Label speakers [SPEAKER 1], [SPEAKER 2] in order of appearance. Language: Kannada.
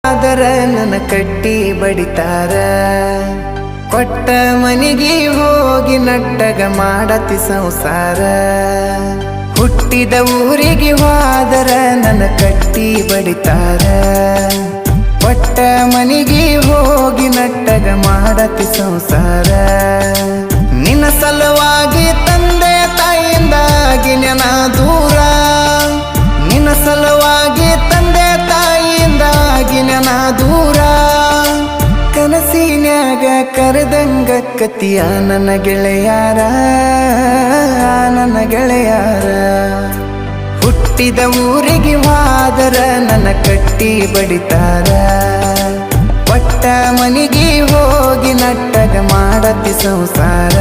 [SPEAKER 1] ಆದರ ನನ್ನ ಕಟ್ಟಿ ಬಡಿತಾರ ಕೊಟ್ಟ ಮನಿಗೆ ಹೋಗಿ ನಟ್ಟಗ ಮಾಡತಿ ಸಂಸಾರ ಹುಟ್ಟಿದ ಊರಿಗೆ ಹೋದರ ನನ್ನ ಕಟ್ಟಿ ಬಡಿತಾರ ಕೊಟ್ಟ ಮನಿಗೆ ಹೋಗಿ ನಟ್ಟಗ ಮಾಡತಿ ಸಂಸಾರ ನಿನ್ನ ಸಲುವಾಗಿ ತಂದೆ ತಾಯಿಯಿಂದಾಗಿ ನೆನ ದೂರ ನಿನ್ನ ಸಲುವಾಗಿ ತಂದೆ ತಾಯಿಯಿಂದಾಗಿ ನೆನ ದೂರ ಕನಸಿನ್ಯಾಗ ಕರೆದಂಗ ಕತಿಯ ನನ್ನ ಗೆಳೆಯಾರ ನನ್ನ ಗೆಳೆಯಾರ ಹುಟ್ಟಿದ ಊರಿಗೆ ಹೋದರ ನನ್ನ ಕಟ್ಟಿ ಬಡಿತಾರ ಕೊಟ್ಟ ಮನಿಗೆ ಹೋಗಿ ನಟ್ಟಗ ಮಾಡತಿ ಸಂಸಾರ